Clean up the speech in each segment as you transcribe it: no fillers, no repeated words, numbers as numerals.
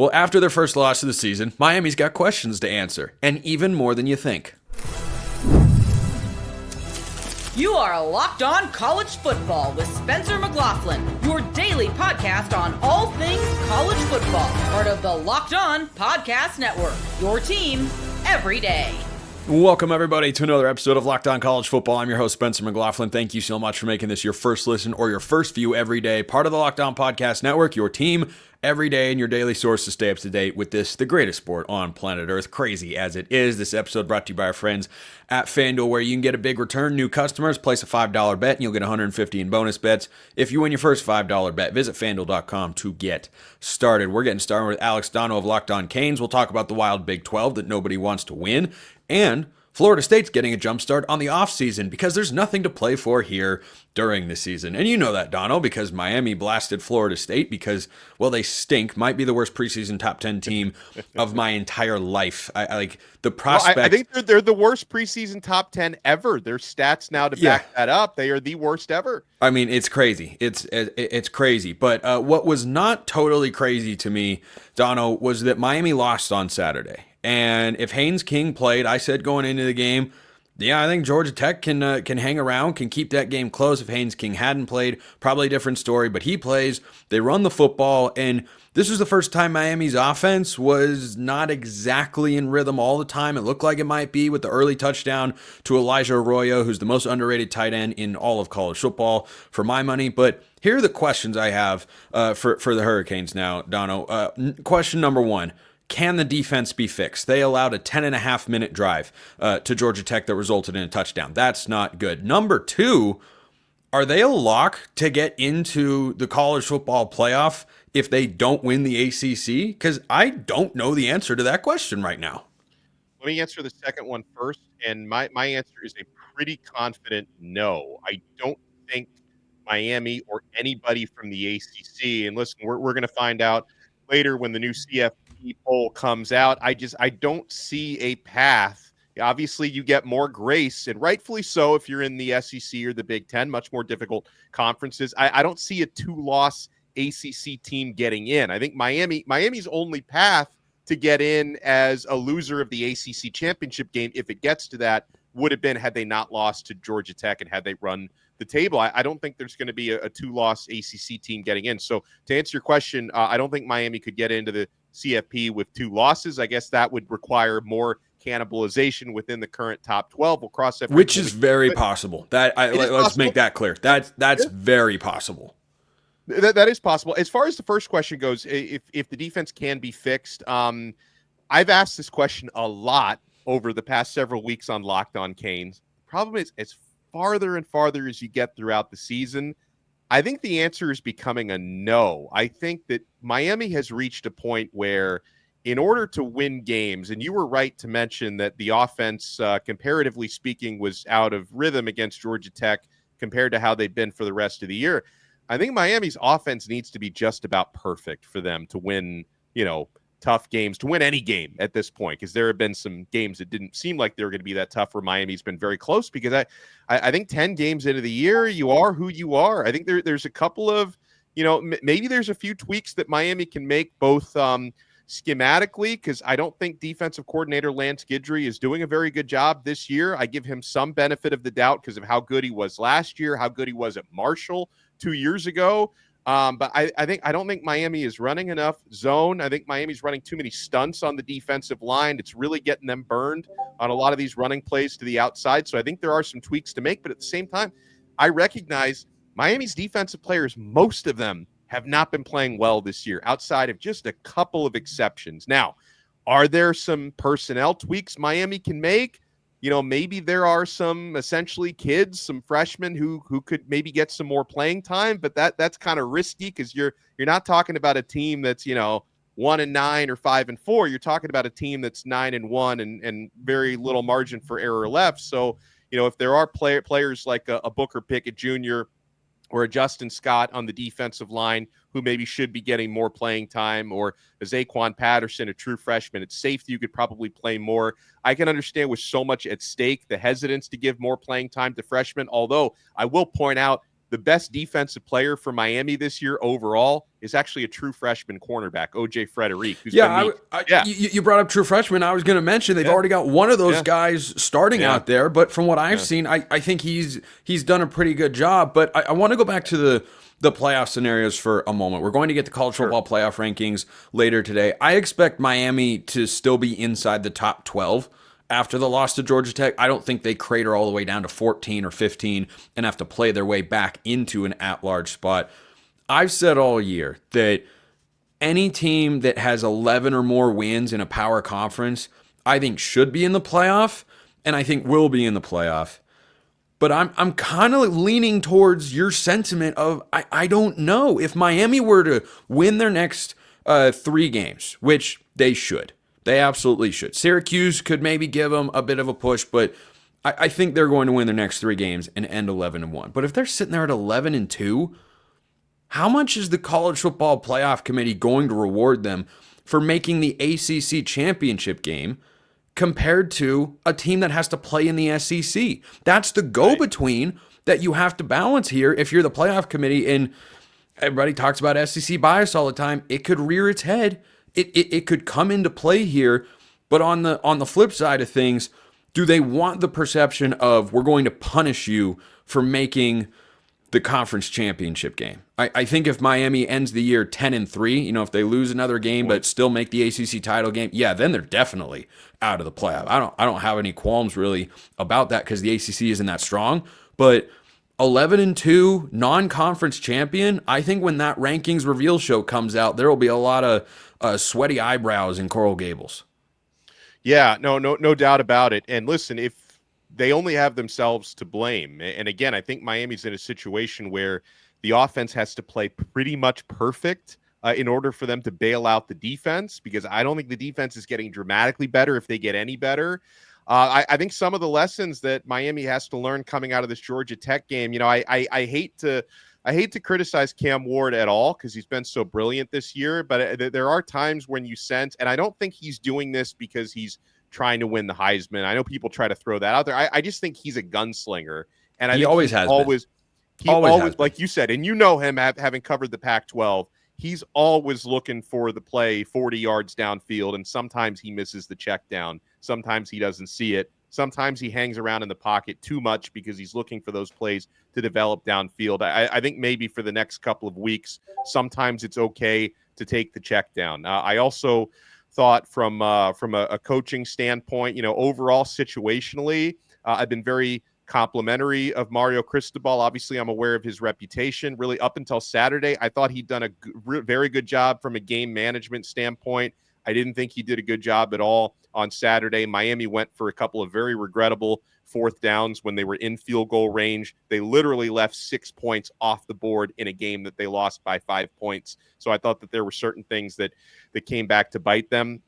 Well, after their first loss of the season, Miami's got questions to answer, and even more than you think. You are Locked On College Football with Spencer McLaughlin, your daily podcast on all things college football. Part of the Locked On Podcast Network, your team every day. Welcome, everybody, to another episode of Locked On College Football. I'm your host, Spencer McLaughlin. Thank you so much for making this your first listen or your first view every day. Part of the Locked On Podcast Network, your team every day, and your daily source to stay up to date with this, the greatest sport on planet Earth, crazy as it is. This episode brought to you by our friends at FanDuel, where you can get a big return. New customers, place a $5 bet, and you'll get $150 in bonus bets if you win your first $5 bet. Visit FanDuel.com to get started. We're getting started with Alex Dono of Locked On Canes. We'll talk about the wild Big 12 that nobody wants to win, and Florida State's getting a jump start on the offseason because there's nothing to play for here during the season. And you know that, Dono, because Miami blasted Florida State because, well, they stink. Might be the worst preseason top 10 team of my entire life. I like the prospect. Well, I think they're the worst preseason top 10 ever. There's stats now to back that up. They are the worst ever. I mean, it's crazy. It's crazy. But what was not totally crazy to me, Dono, was that Miami lost on Saturday. And if Haynes King played, I said going into the game, I think Georgia Tech can hang around, can keep that game close. If Haynes King hadn't played, probably a different story. But he plays, they run the football, and this was the first time Miami's offense was not exactly in rhythm all the time. It looked like it might be with the early touchdown to Elijah Arroyo, who's the most underrated tight end in all of college football, for my money. But here are the questions I have for the Hurricanes now, Dono. Question number one. Can the defense be fixed? They allowed a 10.5-minute drive to Georgia Tech that resulted in a touchdown. That's not good. Number two, are they a lock to get into the college football playoff if they don't win the ACC? Because I don't know the answer to that question right now. Let me answer the second one first, and my answer is a pretty confident no. I don't think Miami or anybody from the ACC, and listen, we're going to find out later when the new CFP poll comes out. I don't see a path. Obviously, you get more grace, and rightfully so if you're in the SEC or the Big Ten, much more difficult conferences. I don't see a two-loss ACC team getting in. I think Miami's only path to get in as a loser of the ACC championship game, if it gets to that, would have been had they not lost to Georgia Tech and had they run the table. I don't think there's going to be a two-loss ACC team getting in. So to answer your question, I don't think Miami could get into the CFP with two losses. I guess that would require more cannibalization within the current top 12. We'll cross that, which is very possible. Let's possible. Make that clear. That's very possible. That is possible. As far as the first question goes, if the defense can be fixed, I've asked this question a lot over the past several weeks on Locked On Canes. The problem is, as farther and farther as you get throughout the season, I think the answer is becoming a no. I think that Miami has reached a point where in order to win games, and you were right to mention that the offense, comparatively speaking, was out of rhythm against Georgia Tech compared to how they've been for the rest of the year. I think Miami's offense needs to be just about perfect for them to win, tough games, to win any game at this point, because there have been some games that didn't seem like they were going to be that tough where Miami's been very close, because I think 10 games into the year, you are who you are. I think there's a couple of, maybe there's a few tweaks that Miami can make both schematically, because I don't think defensive coordinator Lance Guidry is doing a very good job this year. I give him some benefit of the doubt because of how good he was last year, how good he was at Marshall 2 years ago. But I don't think Miami is running enough zone. I think Miami's running too many stunts on the defensive line. It's really getting them burned on a lot of these running plays to the outside. So I think there are some tweaks to make, but at the same time, I recognize Miami's defensive players, most of them have not been playing well this year, outside of just a couple of exceptions. Now, are there some personnel tweaks Miami can make? Maybe there are some essentially kids, some freshmen who could maybe get some more playing time, but that's kind of risky because you're not talking about a team that's 1-9 or 5-4. You're talking about a team that's 9-1 and very little margin for error left. So if there are players like a Booker Pickett Jr. or a Justin Scott on the defensive line who maybe should be getting more playing time, or a Zaquan Patterson, a true freshman at safety, you could probably play more. I can understand with so much at stake, the hesitance to give more playing time to freshmen, although I will point out the best defensive player for Miami this year overall is actually a true freshman cornerback, OJ Frederick. Who's you brought up true freshman. I was going to mention they've already got one of those guys starting out there, but from what I've seen, I think he's done a pretty good job. But I want to go back to the playoff scenarios for a moment. We're going to get the college football playoff rankings later today. I expect Miami to still be inside the top 12 after the loss to Georgia Tech. I don't think they crater all the way down to 14 or 15 and have to play their way back into an at-large spot. I've said all year that any team that has 11 or more wins in a power conference, I think should be in the playoff, and I think will be in the playoff. But I'm kind of leaning towards your sentiment of I don't know. If Miami were to win their next 3 games, which they should, they absolutely should. Syracuse could maybe give them a bit of a push, but I think they're going to win their next 3 games and end 11-1. But if they're sitting there at 11-2, how much is the College Football Playoff Committee going to reward them for making the ACC championship game compared to a team that has to play in the SEC? That's the go-between that you have to balance here if you're the playoff committee. And everybody talks about SEC bias all the time. It could rear its head. It could come into play here. But on the flip side of things, do they want the perception of we're going to punish you for making the conference championship game? I think if Miami ends the year 10-3, if they lose another game but still make the ACC title game, then they're definitely out of the playoff. I don't have any qualms really about that because the ACC isn't that strong. But 11-2 non-conference champion, I think when that rankings reveal show comes out, there will be a lot of sweaty eyebrows in Coral Gables. Yeah, no doubt about it. And listen, if they only have themselves to blame. And again, I think Miami's in a situation where the offense has to play pretty much perfect in order for them to bail out the defense, because I don't think the defense is getting dramatically better if they get any better. I think some of the lessons that Miami has to learn coming out of this Georgia Tech game, I hate to criticize Cam Ward at all because he's been so brilliant this year, but there are times when you sense, and I don't think he's doing this because he's trying to win the Heisman. I know people try to throw that out there. I just think he's a gunslinger, and he always has like you said, and him having covered the Pac-12. He's always looking for the play 40 yards downfield, and sometimes he misses the check down. Sometimes he doesn't see it. Sometimes he hangs around in the pocket too much because he's looking for those plays to develop downfield. I think maybe for the next couple of weeks, sometimes it's okay to take the check down. I also thought from a coaching standpoint, overall situationally, I've been very complimentary of Mario Cristobal. Obviously, I'm aware of his reputation. Really, up until Saturday, I thought he'd done a very good job from a game management standpoint. I didn't think he did a good job at all on Saturday. Miami went for a couple of very regrettable 4th downs when they were in field goal range. They literally left 6 points off the board in a game that they lost by 5 points. So I thought that there were certain things that came back to bite them.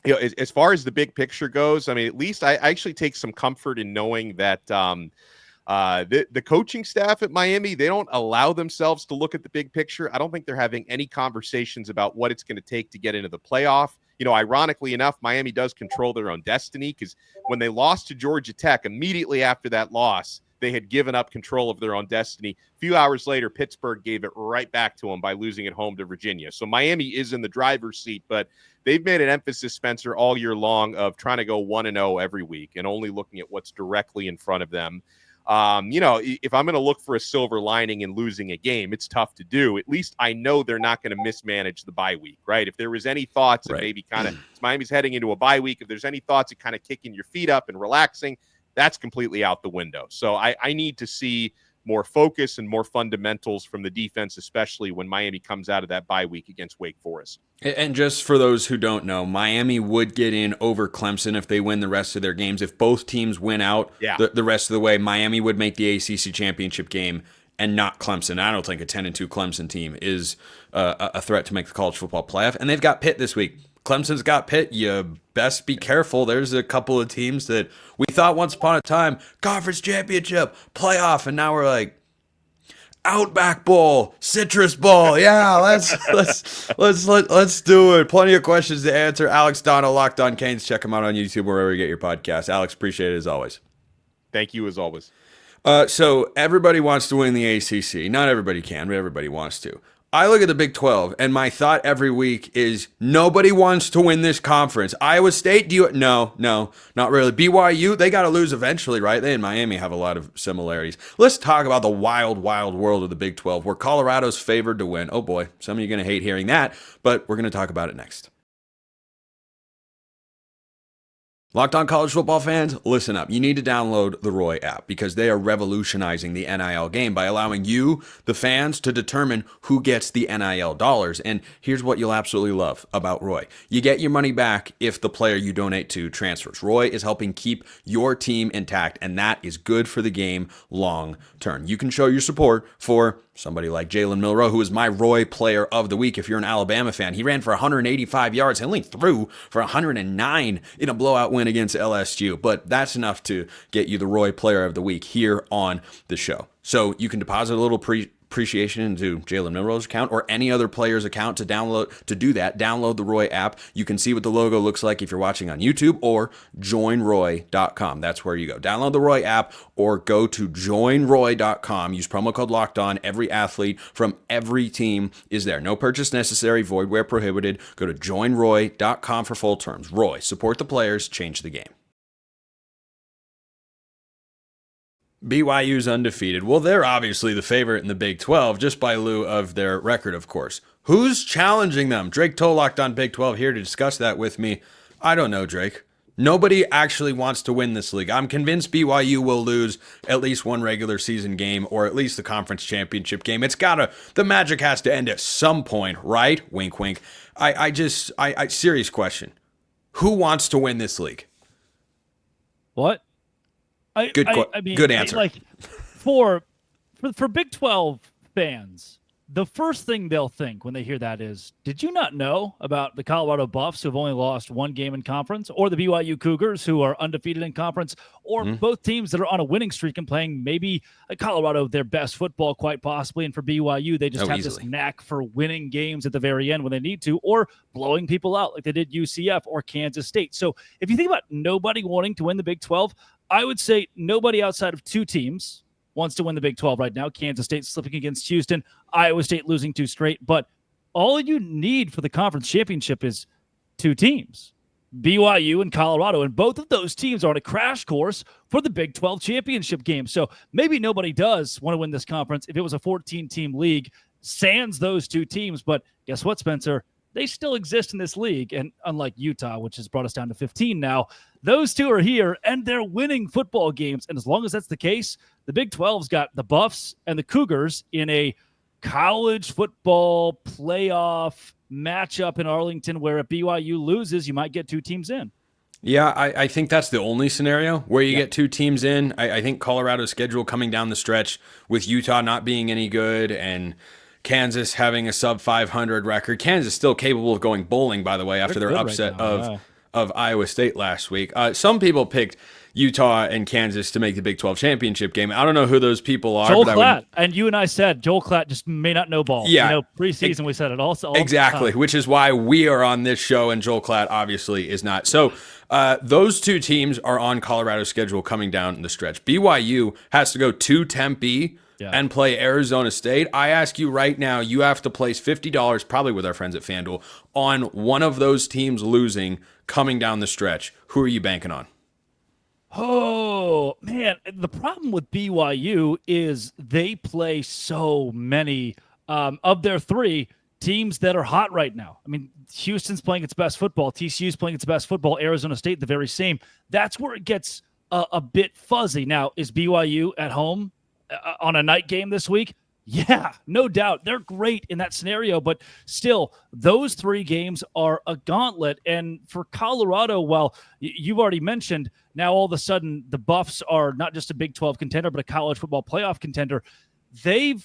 As far as the big picture goes, I mean, at least I actually take some comfort in knowing that the coaching staff at Miami, they don't allow themselves to look at the big picture. I don't think they're having any conversations about what it's going to take to get into the playoff. Ironically enough, Miami does control their own destiny because when they lost to Georgia Tech, immediately after that loss, they had given up control of their own destiny. A few hours later, Pittsburgh gave it right back to them by losing at home to Virginia. So Miami is in the driver's seat, but they've made an emphasis, Spencer, all year long of trying to go 1-0 every week and only looking at what's directly in front of them. If I'm going to look for a silver lining in losing a game, it's tough to do. At least I know they're not going to mismanage the bye week, right? If there was any thoughts of maybe kind of Miami's heading into a bye week, if there's any thoughts of kind of kicking your feet up and relaxing, that's completely out the window. So I need to see more focus and more fundamentals from the defense, especially when Miami comes out of that bye week against Wake Forest. And just for those who don't know, Miami would get in over Clemson if they win the rest of their games. If both teams win out the rest of the way, Miami would make the ACC championship game and not Clemson. I don't think a 10-2 Clemson team is a threat to make the college football playoff. And they've got Pitt this week. Clemson's got Pitt. You best be careful. There's a couple of teams that we thought once upon a time, conference championship, playoff, and now we're like, Outback Bowl, Citrus Bowl. Yeah, let's do it. Plenty of questions to answer. Alex Dono, Locked On Canes. Check him out on YouTube, wherever you get your podcast. Alex, appreciate it as always. Thank you as always. So everybody wants to win the ACC. Not everybody can, but everybody wants to. I look at the Big 12, and my thought every week is nobody wants to win this conference. Iowa State, No, not really. BYU, they got to lose eventually, right? They and Miami have a lot of similarities. Let's talk about the wild, wild world of the Big 12, where Colorado's favored to win. Oh boy, some of you are going to hate hearing that, but we're going to talk about it next. Locked On College Football fans, listen up. You need to download the Roy app because they are revolutionizing the NIL game by allowing you, the fans, to determine who gets the NIL dollars. And here's what you'll absolutely love about Roy. You get your money back if the player you donate to transfers. Roy is helping keep your team intact, and that is good for the game long term. You can show your support for somebody like Jalen Milroe, who is my Roy Player of the Week. If you're an Alabama fan, he ran for 185 yards. He only threw for 109 in a blowout win against LSU. But that's enough to get you the Roy Player of the Week here on the show. So you can deposit a little appreciation into Jalen Milroe's account or any other player's account to do that. Download the Roy app. You can see what the logo looks like if you're watching on YouTube, or joinroy.com. That's where you go. Download the Roy app or go to joinroy.com. Use promo code LOCKEDON. Every athlete from every team is there. No purchase necessary. Void where prohibited. Go to joinroy.com for full terms. Roy, support the players, change the game. BYU's undefeated. Well, they're obviously the favorite in the Big 12, just by lieu of their record, of course. Who's challenging them? Drake Toll, Locked On Big 12, here to discuss that with me. I don't know, Drake. Nobody actually wants to win this league. I'm convinced BYU will lose at least one regular season game, or at least the conference championship game. The magic has to end at some point, right? Wink, wink. Serious question. Who wants to win this league? What? Good answer. For Big 12 fans, the first thing they'll think when they hear that is, did you not know about the Colorado Buffs, who have only lost one game in conference, or the BYU Cougars, who are undefeated in conference, or both teams that are on a winning streak and playing maybe Colorado their best football, quite possibly, and for BYU, they just have this knack for winning games at the very end when they need to, or blowing people out like they did UCF or Kansas State. So if you think about nobody wanting to win the Big 12, I would say nobody outside of two teams wants to win the Big 12 right now. Kansas State slipping against Houston, Iowa State losing 2 straight. But all you need for the conference championship is 2 teams, BYU and Colorado. And both of those teams are on a crash course for the Big 12 championship game. So maybe nobody does want to win this conference if it was a 14-team league, sans those 2 teams. But guess what, Spencer? They still exist in this league, and unlike Utah, which has brought us down to 15 now, those 2 are here, and they're winning football games. And as long as that's the case, the Big 12's got the Buffs and the Cougars in a college football playoff matchup in Arlington, where if BYU loses, you might get 2 teams in. Yeah, I think that's the only scenario where you get 2 teams in. I think Colorado's schedule coming down the stretch with Utah not being any good and Kansas having a sub 500 record. Kansas still capable of going bowling, by the way, after their upset of Iowa State last week. Some people picked Utah and Kansas to make the Big 12 championship game. I don't know who those people are. Joel Klatt. And you and I said Joel Klatt just may not know ball. Yeah. Preseason we said it also. Exactly, which is why we are on this show and Joel Klatt obviously is not. So those 2 teams are on Colorado's schedule coming down the stretch. BYU has to go to Tempe and play Arizona State. I ask you right now, you have to place $50, probably with our friends at FanDuel, on one of those teams losing coming down the stretch. Who are you banking on? Oh, man. The problem with BYU is they play so many of their 3 teams that are hot right now. I mean, Houston's playing its best football. TCU's playing its best football. Arizona State, the very same. That's where it gets a bit fuzzy. Now, is BYU at home on a night game this week? Yeah, no doubt. They're great in that scenario, but still, those 3 games are a gauntlet. And for Colorado, well, you've already mentioned, now all of a sudden the Buffs are not just a Big 12 contender, but a college football playoff contender. They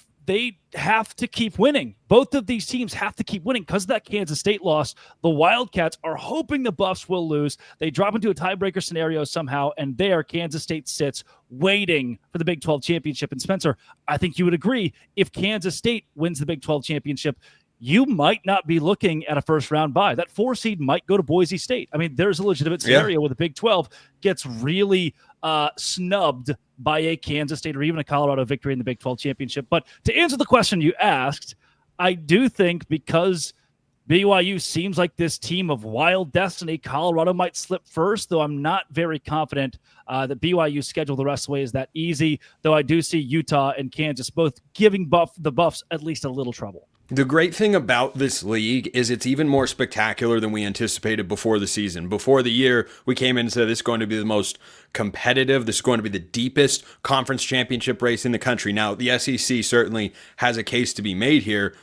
have to keep winning. Both of these teams have to keep winning because of that Kansas State loss. The Wildcats are hoping the Buffs will lose. They drop into a tiebreaker scenario somehow, and there Kansas State sits waiting for the Big 12 championship. And Spencer, I think you would agree, if Kansas State wins the Big 12 championship, you might not be looking at a first-round bye. That 4 seed might go to Boise State. I mean, there's a legitimate scenario where the Big 12 gets really snubbed by a Kansas State or even a Colorado victory in the Big 12 championship. But to answer the question you asked, I do think because BYU seems like this team of wild destiny, Colorado might slip first, though I'm not very confident that BYU's schedule the rest of the way is that easy, though I do see Utah and Kansas both giving the Buffs at least a little trouble. The great thing about this league is it's even more spectacular than we anticipated before the season. Before the year, we came in and said this is going to be the most competitive, this is going to be the deepest conference championship race in the country. Now, the SEC certainly has a case to be made here,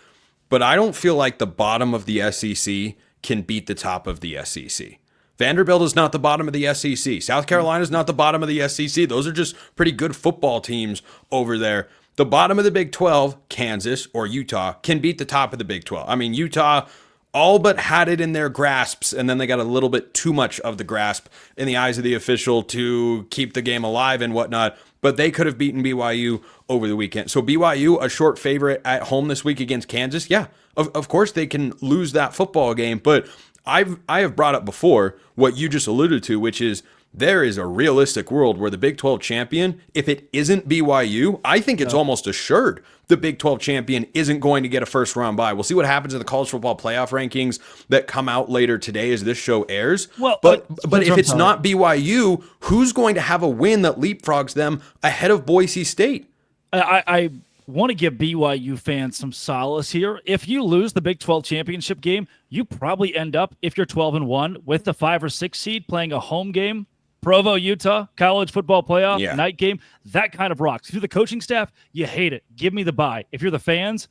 but I don't feel like the bottom of the SEC can beat the top of the SEC. Vanderbilt is not the bottom of the SEC. South Carolina is not the bottom of the SEC. Those are just pretty good football teams over there. The bottom of the Big 12, Kansas or Utah, can beat the top of the Big 12. I mean, Utah all but had it in their grasps, and then they got a little bit too much of the grasp in the eyes of the official to keep the game alive and whatnot. But they could have beaten BYU over the weekend. So BYU, a short favorite at home this week against Kansas. Yeah, of course they can lose that football game. But I have brought up before what you just alluded to, which is there is a realistic world where the Big 12 champion, if it isn't BYU, I think it's almost assured the Big 12 champion isn't going to get a first round bye. We'll see what happens in the college football playoff rankings that come out later today as this show airs. Well, but if it's not BYU, who's going to have a win that leapfrogs them ahead of Boise State? I want to give BYU fans some solace here. If you lose the Big 12 championship game, you probably end up, if you're 12-1, with the 5 or 6 seed playing a home game. Provo, Utah, college football playoff, night game, that kind of rocks. If you're the coaching staff, you hate it. Give me the bye. If you're the fans,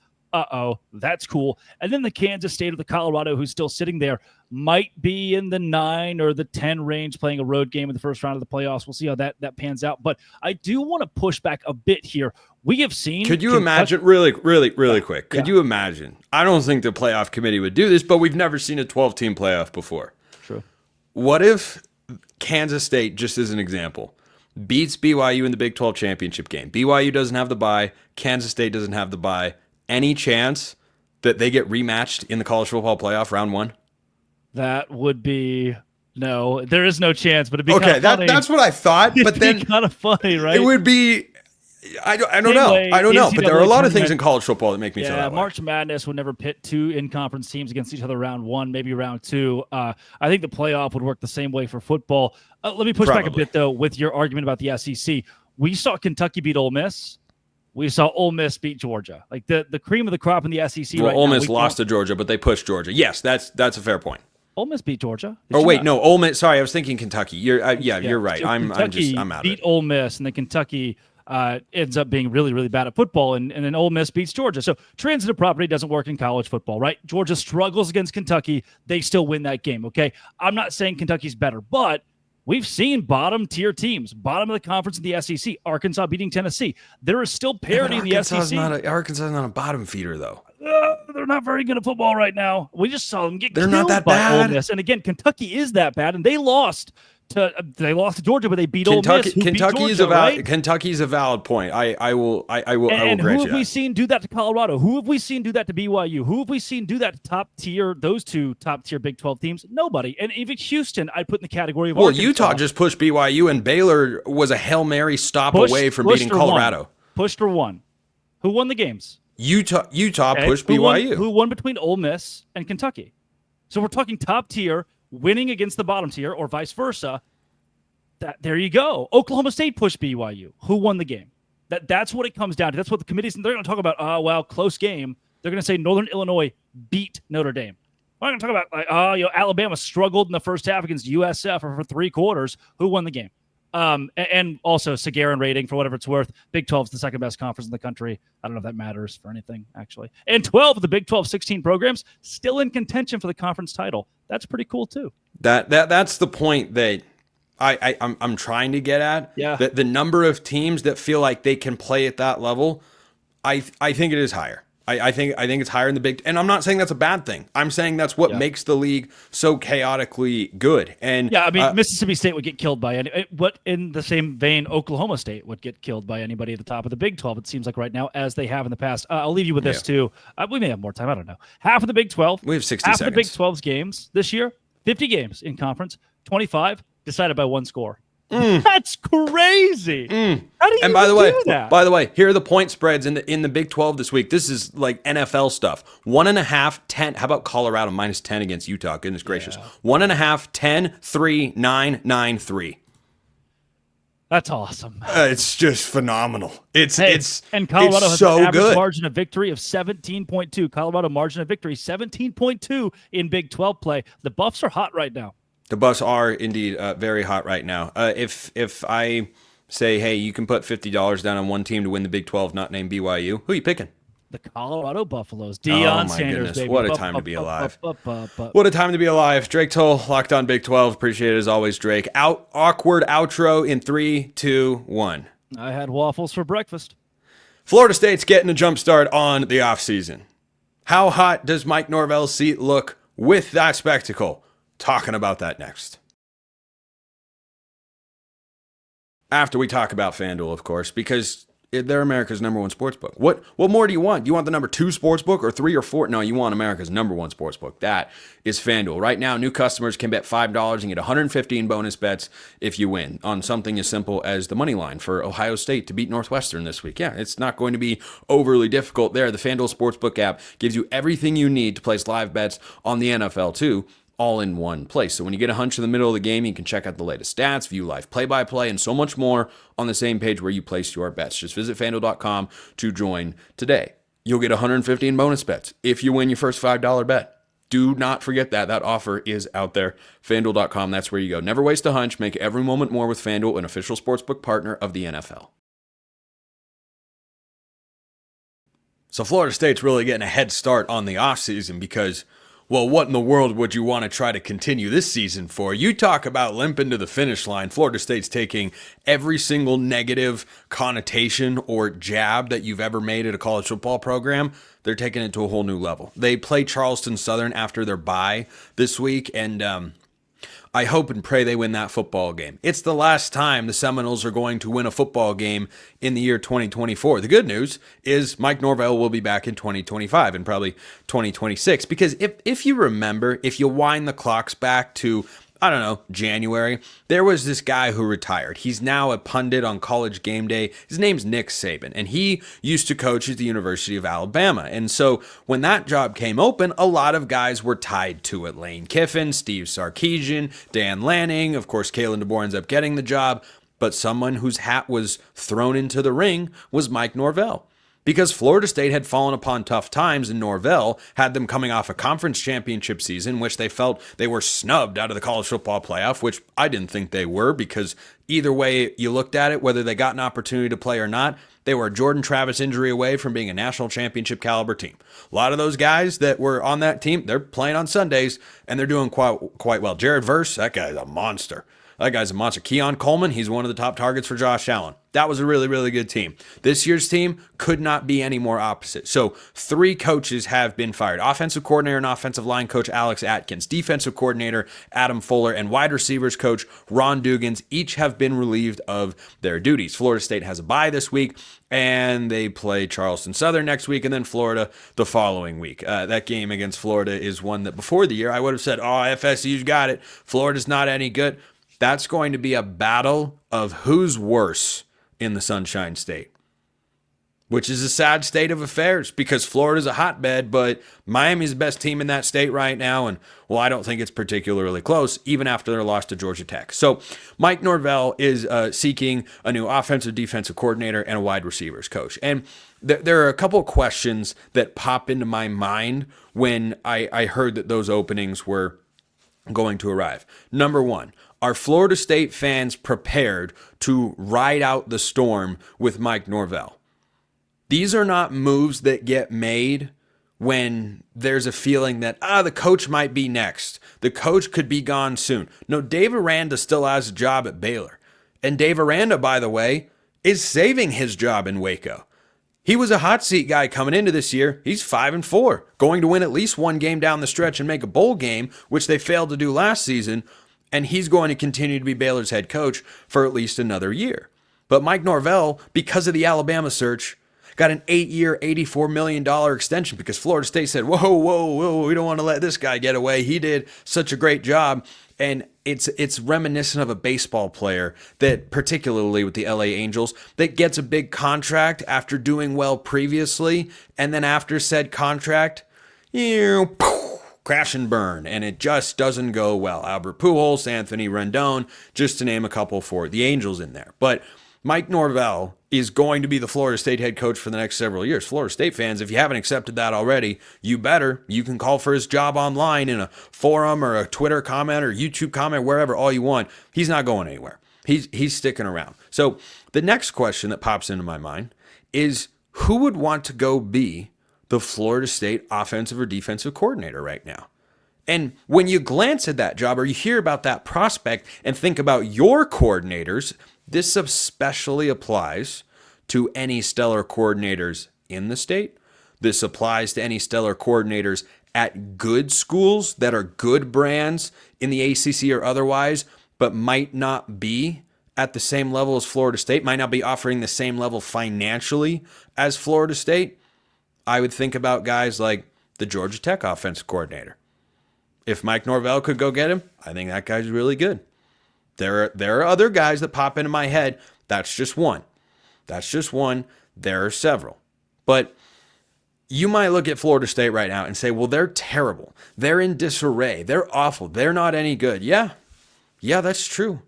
that's cool. And then the Kansas State or the Colorado, who's still sitting there, might be in the 9 or the 10 range playing a road game in the first round of the playoffs. We'll see how that pans out. But I do want to push back a bit here. We have seen... Could you imagine, really quick, could you imagine? I don't think the playoff committee would do this, but we've never seen a 12-team playoff before. True. What if Kansas State, just as an example, beats BYU in the Big 12 championship game? BYU doesn't have the bye. Kansas State doesn't have the bye. Any chance that they get rematched in the college football playoff round 1? That would be... No, there is no chance, but it'd be kind of funny. That's what I thought, but then kind of funny, right? It would be... I don't know, but there are a lot of things in college football that make me feel that way. March Madness would never pit 2 in-conference teams against each other round 1, maybe round 2. I think the playoff would work the same way for football. Let me push back a bit, though, with your argument about the SEC. We saw Kentucky beat Ole Miss. We saw Ole Miss beat Georgia. Like the cream of the crop in the SEC right now. Ole Miss lost to Georgia, but they pushed Georgia. Yes, that's a fair point. Ole Miss beat Georgia. Ole Miss. Sorry, I was thinking Kentucky. You're right. So I'm out of it. Beat Ole Miss, and then Kentucky ends up being really, really bad at football, and then Ole Miss beats Georgia. So transitive property doesn't work in college football, right? Georgia struggles against Kentucky. They still win that game, okay? I'm not saying Kentucky's better, but we've seen bottom-tier teams, bottom of the conference in the SEC, Arkansas beating Tennessee. There is still parity in the SEC. Arkansas is not a bottom feeder, though. They're not very good at football right now. We just saw them get They're killed not that by bad. Ole Miss. And again, Kentucky is that bad, and they lost to Georgia, but they beat Ole Miss. Kentucky's a valid point. I will grant you that. And who have we seen do that to Colorado? Who have we seen do that to BYU? Who have we seen do that to those 2 top-tier Big 12 teams? Nobody. And even Houston, I'd put in the category of Arkansas. Utah just pushed BYU, and Baylor was a Hail Mary stop away from beating Colorado. Pushed or won. Who won the games? Utah pushed BYU. Who won between Ole Miss and Kentucky? So we're talking top tier winning against the bottom tier, or vice versa. There you go. Oklahoma State pushed BYU. Who won the game? That's what it comes down to. That's what the committee's. They're going to talk about. Close game. They're going to say Northern Illinois beat Notre Dame. We're not going to talk about Alabama struggled in the first half against USF for 3 quarters. Who won the game? And also Sagarin rating, for whatever it's worth. Big 12 is the second best conference in the country. I don't know if that matters for anything, actually. And 12 of the Big 12 16 programs still in contention for the conference title. That's pretty cool too. That's the point that I'm trying to get at. Yeah. The number of teams that feel like they can play at that level, I think it is higher. I think it's higher in the Big, and I'm not saying that's a bad thing. I'm saying that's what makes the league so chaotically good. And yeah, I mean, Mississippi State would get killed by any. But in the same vein, Oklahoma State would get killed by anybody at the top of the Big 12. It seems like right now, as they have in the past. I'll leave you with this too. We may have more time. I don't know. Half of the Big 12. We have 60 half seconds. Of the Big 12's games this year, 50 games in conference, 25 decided by one score. That's crazy. How do you and by the way, do that? By the way, here are the point spreads in the Big 12 this week. This is like NFL stuff. 1.5, 10. How about Colorado minus 10 against Utah? Goodness gracious. 1.5, 10, 3, 9, 9, 3. That's awesome. It's just phenomenal. It's and Colorado it's has so an average good. margin of victory of 17.2. Colorado margin of victory 17.2 in Big 12 play. The Buffs are hot right now. The Buffs are indeed very hot right now. If I say, hey, you can put $50 down on one team to win the Big 12, not named BYU, who are you picking? The Colorado Buffaloes. Deion Sanders, goodness. baby. What a time to be alive. What a time to be alive. Drake Toll, Locked On Big 12. Appreciate it as always, Drake. Awkward outro in 3, 2, 1. I had waffles for breakfast. Florida State's getting a jump start on the offseason. How hot does Mike Norvell's seat look with that spectacle? Talking about that next. After we talk about FanDuel, of course, because they're America's number one sportsbook. What more do you want? Do you want the number 2 sportsbook or 3 or 4? No, you want America's number one sportsbook. That is FanDuel. Right now, new customers can bet $5 and get 115 bonus bets if you win on something as simple as the money line for Ohio State to beat Northwestern this week. Yeah, it's not going to be overly difficult there. The FanDuel Sportsbook app gives you everything you need to place live bets on the NFL too, all in one place. So when you get a hunch in the middle of the game, you can check out the latest stats, view live play-by-play, and so much more on the same page where you place your bets. Just visit FanDuel.com to join today. You'll get 115 bonus bets if you win your first $5 bet. Do not forget that. That offer is out there. FanDuel.com, that's where you go. Never waste a hunch. Make every moment more with FanDuel, an official sportsbook partner of the NFL. So Florida State's really getting a head start on the offseason because, well, what in the world would you want to try to continue this season for? You talk about limping to the finish line. Florida State's taking every single negative connotation or jab that you've ever made at a college football program. They're taking it to a whole new level. They play Charleston Southern after their bye this week, and I hope and pray they win that football game. It's the last time the Seminoles are going to win a football game in the year 2024. The good news is Mike Norvell will be back in 2025 and probably 2026. Because if you remember, if you wind the clocks back to, I don't know, January, there was this guy who retired. He's now a pundit on College Game Day. His name's Nick Saban, and he used to coach at the University of Alabama. And so when that job came open, a lot of guys were tied to it. Lane Kiffin, Steve Sarkisian, Dan Lanning. Of course, Kalen DeBoer ends up getting the job. But someone whose hat was thrown into the ring was Mike Norvell. Because Florida State had fallen upon tough times, and Norvell had them coming off a conference championship season, which they felt they were snubbed out of the college football playoff, which I didn't think they were, because either way you looked at it, whether they got an opportunity to play or not, they were a Jordan Travis injury away from being a national championship caliber team. A lot of those guys that were on that team, they're playing on Sundays, and they're doing quite well. Jared Verse, that guy's a monster. That guy's a monster. Keon Coleman, he's one of the top targets for Josh Allen. That was a really, really good team. This year's team could not be any more opposite. So 3 coaches have been fired. Offensive coordinator and offensive line coach Alex Atkins, defensive coordinator Adam Fuller, and wide receivers coach Ron Dugans each have been relieved of their duties. Florida State has a bye this week, and they play Charleston Southern next week, and then Florida the following week. That game against Florida is one that before the year I would have said, oh, FSU's got it. Florida's not any good. That's going to be a battle of who's worse in the Sunshine State, which is a sad state of affairs because Florida's a hotbed, but Miami's the best team in that state right now. And, well, I don't think it's particularly close, even after their loss to Georgia Tech. So Mike Norvell is seeking a new offensive defensive coordinator and a wide receivers coach. And there are a couple of questions that pop into my mind when I heard that those openings were going to arrive. Number one, are Florida State fans prepared to ride out the storm with Mike Norvell? These are not moves that get made when there's a feeling that, the coach might be next. The coach could be gone soon. No, Dave Aranda still has a job at Baylor. And Dave Aranda, by the way, is saving his job in Waco. He was a hot seat guy coming into this year. He's 5-4, going to win at least one game down the stretch and make a bowl game, which they failed to do last season. And he's going to continue to be Baylor's head coach for at least another year. But Mike Norvell, because of the Alabama search, got an 8-year, $84 million extension because Florida State said, whoa, we don't want to let this guy get away. He did such a great job. And it's reminiscent of a baseball player that, particularly with the LA Angels, that gets a big contract after doing well previously, and then after said contract, crash and burn, and it just doesn't go well. Albert Pujols, Anthony Rendon, just to name a couple for the Angels in there. But Mike Norvell is going to be the Florida State head coach for the next several years. Florida State fans, if you haven't accepted that already, you better. You can call for his job online in a forum or a Twitter comment or YouTube comment, wherever, all you want. He's not going anywhere. He's sticking around. So the next question that pops into my mind is, who would want to go be the Florida State offensive or defensive coordinator right now? And when you glance at that job or you hear about that prospect and think about your coordinators, this especially applies to any stellar coordinators in the state. This applies to any stellar coordinators at good schools that are good brands in the ACC or otherwise, but might not be at the same level as Florida State, might not be offering the same level financially as Florida State. I would think about guys like the Georgia Tech offensive coordinator. If Mike Norvell could go get him, I think that guy's really good. There are other guys that pop into my head. That's just one. There are several. But you might look at Florida State right now and say, well, they're terrible. They're in disarray. They're awful. They're not any good. Yeah, that's true.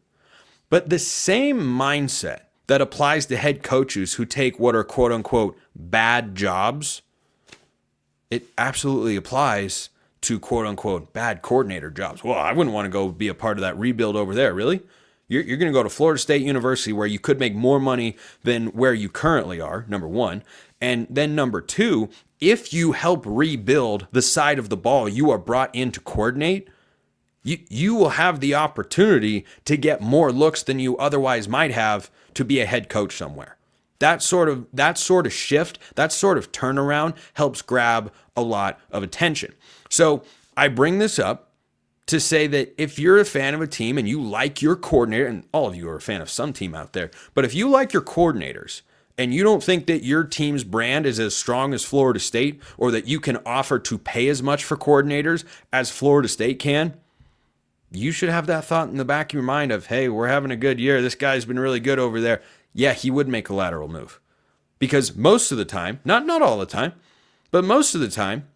But the same mindset that applies to head coaches who take what are quote unquote bad jobs, it absolutely applies to quote unquote bad coordinator jobs. Well, I wouldn't want to go be a part of that rebuild over there. Really? You're going to go to Florida State University where you could make more money than where you currently are, number one. And then number two, if you help rebuild the side of the ball you are brought in to coordinate, you will have the opportunity to get more looks than you otherwise might have to be a head coach somewhere. That sort of shift, that sort of turnaround helps grab a lot of attention. So I bring this up to say that if you're a fan of a team and you like your coordinator, and all of you are a fan of some team out there, but if you like your coordinators and you don't think that your team's brand is as strong as Florida State, or that you can offer to pay as much for coordinators as Florida State can, you should have that thought in the back of your mind of, hey, we're having a good year. This guy's been really good over there. Yeah, he would make a lateral move. Because most of the time, not all the time, but most of the time,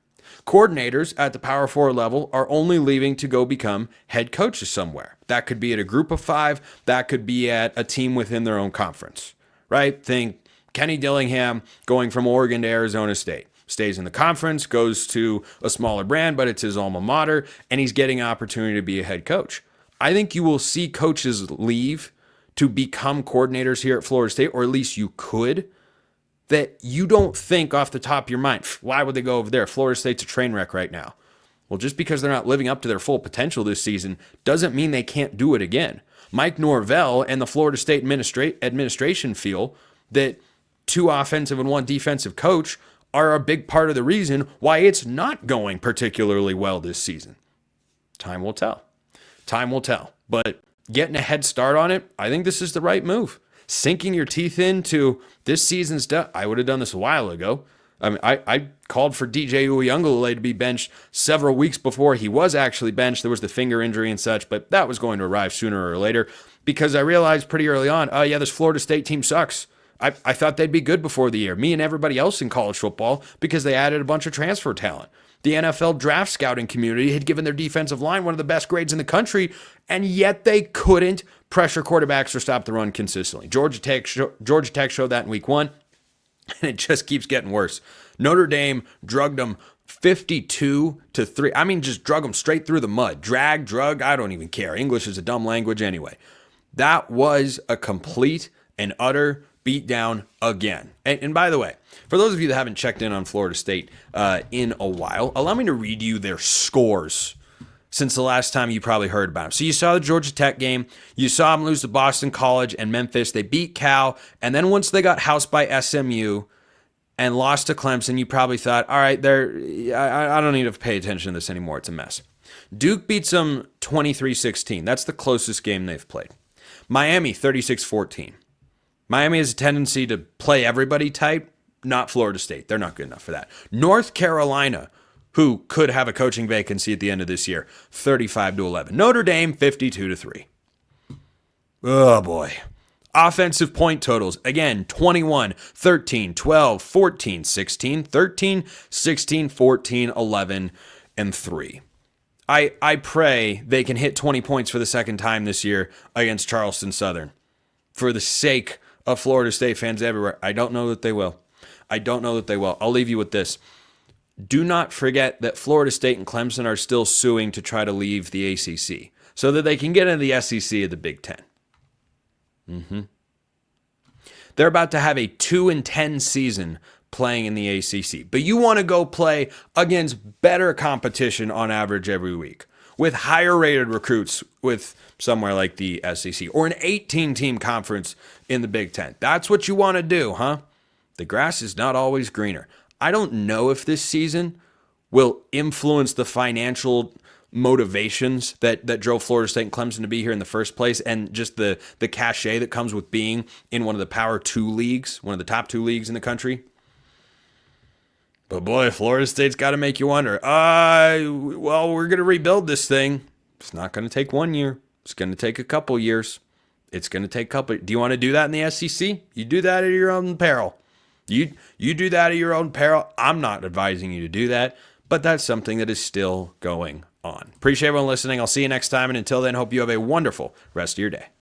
coordinators at the Power 4 level are only leaving to go become head coaches somewhere. That could be at a group of 5. That could be at a team within their own conference, right? Think Kenny Dillingham going from Oregon to Arizona State. Stays in the conference, goes to a smaller brand, but it's his alma mater, and he's getting an opportunity to be a head coach. I think you will see coaches leave to become coordinators here at Florida State, or at least you could, that you don't think off the top of your mind, why would they go over there? Florida State's a train wreck right now. Well, just because they're not living up to their full potential this season doesn't mean they can't do it again. Mike Norvell and the Florida State administration feel that 2 offensive and 1 defensive coach are a big part of the reason why it's not going particularly well this season. Time will tell. But getting a head start on it, I think this is the right move. Sinking your teeth into this season's stuff. I would have done this a while ago. I mean, I called for DJ Uiagalelei to be benched several weeks before he was actually benched. There was the finger injury and such, but that was going to arrive sooner or later because I realized pretty early on, oh yeah, this Florida State team sucks. I thought they'd be good before the year, me and everybody else in college football, because they added a bunch of transfer talent. The NFL draft scouting community had given their defensive line one of the best grades in the country, and yet they couldn't pressure quarterbacks or stop the run consistently. Georgia Tech showed that in week 1, and it just keeps getting worse. Notre Dame drugged them 52-3. I mean, just drug them straight through the mud. Drug, I don't even care. English is a dumb language anyway. That was a complete and utter beat down again. And by the way, for those of you that haven't checked in on Florida State in a while, allow me to read you their scores since the last time you probably heard about them. So you saw the Georgia Tech game. You saw them lose to Boston College and Memphis. They beat Cal. And then once they got housed by SMU, and lost to Clemson, you probably thought, all right, I don't need to pay attention to this anymore. It's a mess. Duke beats them 23-16. That's the closest game they've played. Miami, 36-14. Miami has a tendency to play everybody tight, not Florida State. They're not good enough for that. North Carolina, who could have a coaching vacancy at the end of this year, 35-11. Notre Dame, 52-3. Oh, boy. Offensive point totals, again, 21, 13, 12, 14, 16, 13, 16, 14, 11, and 3. I pray they can hit 20 points for the second time this year against Charleston Southern. For the sake of Florida State fans everywhere, I don't know that they will. I'll leave you with this. Do not forget that Florida State and Clemson are still suing to try to leave the ACC so that they can get into the SEC of the Big Ten. They're about to have a 2-10 season playing in the ACC, but you want to go play against better competition on average every week with higher rated recruits with somewhere like the SEC or an 18-team conference in the Big Ten. That's what you want to do, huh? The grass is not always greener. I don't know if this season will influence the financial motivations that drove Florida State and Clemson to be here in the first place, and just the cachet that comes with being in one of the Power 2 leagues, one of the top 2 leagues in the country. But boy, Florida State's got to make you wonder, well, we're going to rebuild this thing. It's not going to take 1 year. It's going to take a couple years. It's going to take a couple. Do you want to do that in the SEC? You do that at your own peril. You do that at your own peril. I'm not advising you to do that, but that's something that is still going on. Appreciate everyone listening. I'll see you next time, and until then, hope you have a wonderful rest of your day.